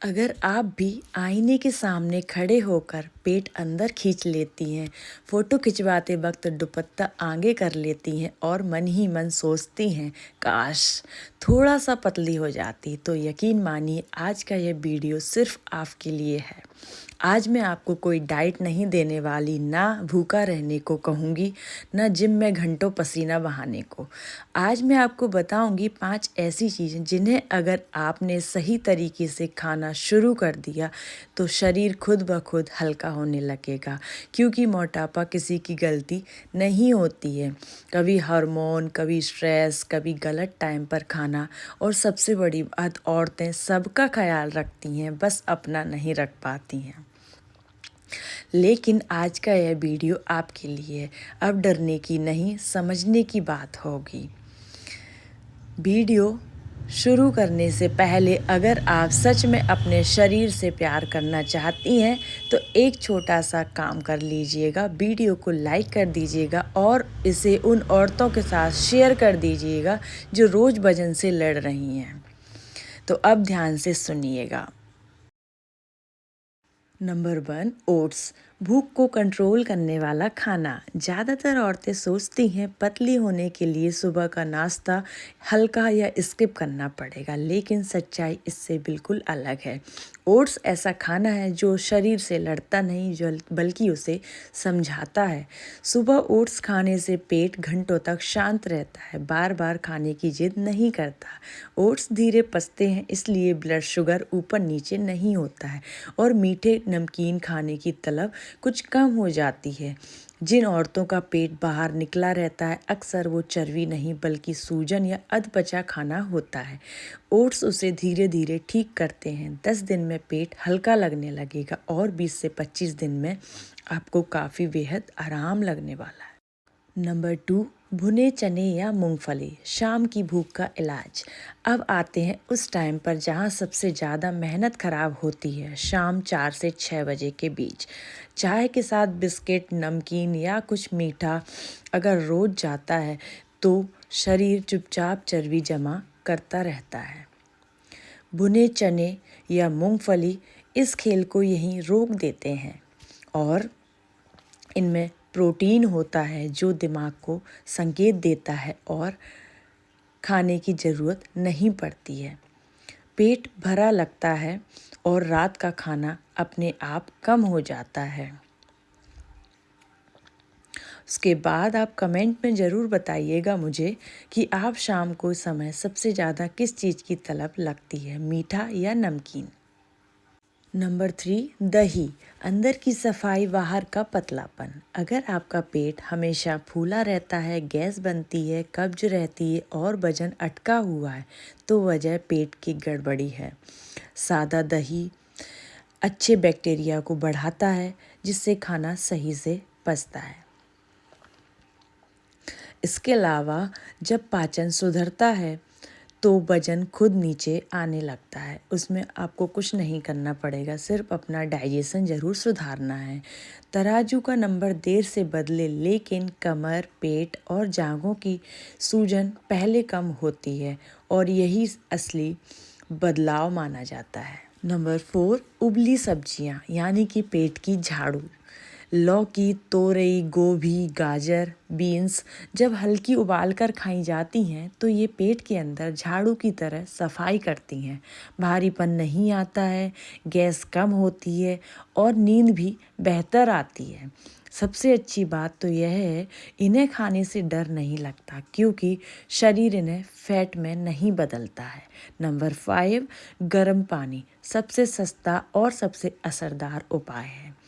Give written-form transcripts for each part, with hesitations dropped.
अगर आप भी आईने के सामने खड़े होकर पेट अंदर खींच लेती हैं, फ़ोटो खिंचवाते वक्त दुपट्टा आगे कर लेती हैं और मन ही मन सोचती हैं, काश थोड़ा सा पतली हो जाती, तो यकीन मानिए आज का यह वीडियो सिर्फ आपके लिए है। आज मैं आपको कोई डाइट नहीं देने वाली, ना भूखा रहने को कहूँगी, ना जिम में घंटों पसीना बहाने को। आज मैं आपको बताऊँगी 5 ऐसी चीज़ें जिन्हें अगर आपने सही तरीके से खाना शुरू कर दिया तो शरीर खुद ब खुद हल्का होने लगेगा, क्योंकि मोटापा किसी की गलती नहीं होती है। कभी हार्मोन, कभी स्ट्रेस, कभी गलत टाइम पर खाना, और सबसे बड़ी बात, औरतें सबका ख्याल रखती हैं, बस अपना नहीं रख पाती हैं। लेकिन आज का यह वीडियो आपके लिए है। अब डरने की नहीं, समझने की बात होगी। वीडियो शुरू करने से पहले अगर आप सच में अपने शरीर से प्यार करना चाहती हैं तो एक छोटा सा काम कर लीजिएगा, वीडियो को लाइक कर दीजिएगा और इसे उन औरतों के साथ शेयर कर दीजिएगा जो रोज़ वजन से लड़ रही हैं। तो अब ध्यान से सुनिएगा। Number 1, oats. भूख को कंट्रोल करने वाला खाना। ज़्यादातर औरतें सोचती हैं पतली होने के लिए सुबह का नाश्ता हल्का या स्किप करना पड़ेगा, लेकिन सच्चाई इससे बिल्कुल अलग है। ओट्स ऐसा खाना है जो शरीर से लड़ता नहीं, जो बल्कि उसे समझाता है। सुबह ओट्स खाने से पेट घंटों तक शांत रहता है, बार बार खाने की जिद नहीं करता। ओट्स धीरे पचते हैं, इसलिए ब्लड शुगर ऊपर नीचे नहीं होता है और मीठे नमकीन खाने की तलब कुछ कम हो जाती है। जिन औरतों का पेट बाहर निकला रहता है, अक्सर वो चर्बी नहीं बल्कि सूजन या अधपचा खाना होता है। ओट्स उसे धीरे धीरे ठीक करते हैं। 10 दिन में पेट हल्का लगने लगेगा और 20 से 25 दिन में आपको काफ़ी बेहद आराम लगने वाला है। नंबर 2, भुने चने या मूंगफली। शाम की भूख का इलाज। अब आते हैं उस टाइम पर जहां सबसे ज़्यादा मेहनत खराब होती है, शाम 4 से 6 बजे के बीच। चाय के साथ बिस्किट, नमकीन या कुछ मीठा अगर रोज जाता है तो शरीर चुपचाप चर्बी जमा करता रहता है। भुने चने या मूंगफली इस खेल को यहीं रोक देते हैं और इनमें प्रोटीन होता है जो दिमाग को संकेत देता है और खाने की ज़रूरत नहीं पड़ती है। पेट भरा लगता है और रात का खाना अपने आप कम हो जाता है। उसके बाद आप कमेंट में ज़रूर बताइएगा मुझे कि आप शाम को समय सबसे ज़्यादा किस चीज़ की तलब लगती है, मीठा या नमकीन। नंबर 3, दही। अंदर की सफाई, बाहर का पतलापन। अगर आपका पेट हमेशा फूला रहता है, गैस बनती है, कब्ज रहती है और वजन अटका हुआ है, तो वजह पेट की गड़बड़ी है। सादा दही अच्छे बैक्टीरिया को बढ़ाता है, जिससे खाना सही से पचता है। इसके अलावा जब पाचन सुधरता है तो वजन खुद नीचे आने लगता है। उसमें आपको कुछ नहीं करना पड़ेगा, सिर्फ अपना डाइजेशन ज़रूर सुधारना है। तराजू का नंबर देर से बदले, लेकिन कमर, पेट और जांघों की सूजन पहले कम होती है और यही असली बदलाव माना जाता है। नंबर 4, उबली सब्जियां यानी कि पेट की झाड़ू। लौकी, तोरई, गोभी, गाजर, बीन्स जब हल्की उबाल कर खाई जाती हैं तो ये पेट के अंदर झाड़ू की तरह सफाई करती हैं। भारीपन नहीं आता है, गैस कम होती है और नींद भी बेहतर आती है। सबसे अच्छी बात तो यह है, इन्हें खाने से डर नहीं लगता क्योंकि शरीर इन्हें फैट में नहीं बदलता है। नंबर 5, गर्म पानी। सबसे सस्ता और सबसे असरदार उपाय है।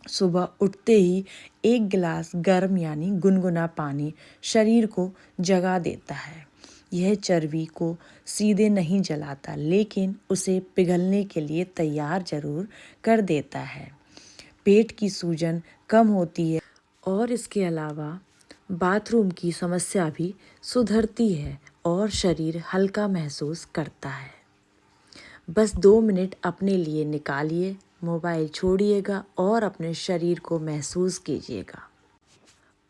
सुबह उठते ही 1 गिलास गर्म यानी गुनगुना पानी शरीर को जगा देता है। यह चर्बी को सीधे नहीं जलाता, लेकिन उसे पिघलने के लिए तैयार जरूर कर देता है। पेट की सूजन कम होती है और इसके अलावा बाथरूम की समस्या भी सुधरती है और शरीर हल्का महसूस करता है। बस 2 मिनट अपने लिए निकालिए, मोबाइल छोड़िएगा और अपने शरीर को महसूस कीजिएगा।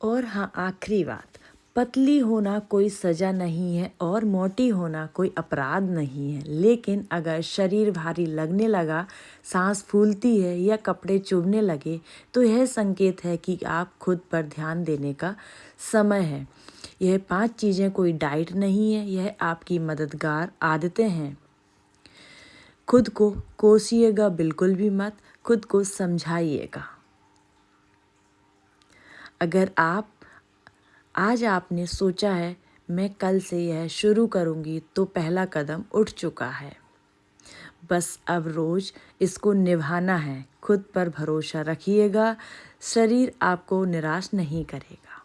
और हाँ, आखिरी बात, पतली होना कोई सज़ा नहीं है और मोटी होना कोई अपराध नहीं है, लेकिन अगर शरीर भारी लगने लगा, सांस फूलती है या कपड़े चुभने लगे, तो यह संकेत है कि आप खुद पर ध्यान देने का समय है। यह 5 चीज़ें कोई डाइट नहीं है, यह आपकी मददगार आदतें हैं। खुद को कोसिएगा बिल्कुल भी मत, खुद को समझाइएगा। अगर आज आपने सोचा है मैं कल से यह शुरू करूँगी, तो पहला कदम उठ चुका है। बस अब रोज़ इसको निभाना है। खुद पर भरोसा रखिएगा, शरीर आपको निराश नहीं करेगा।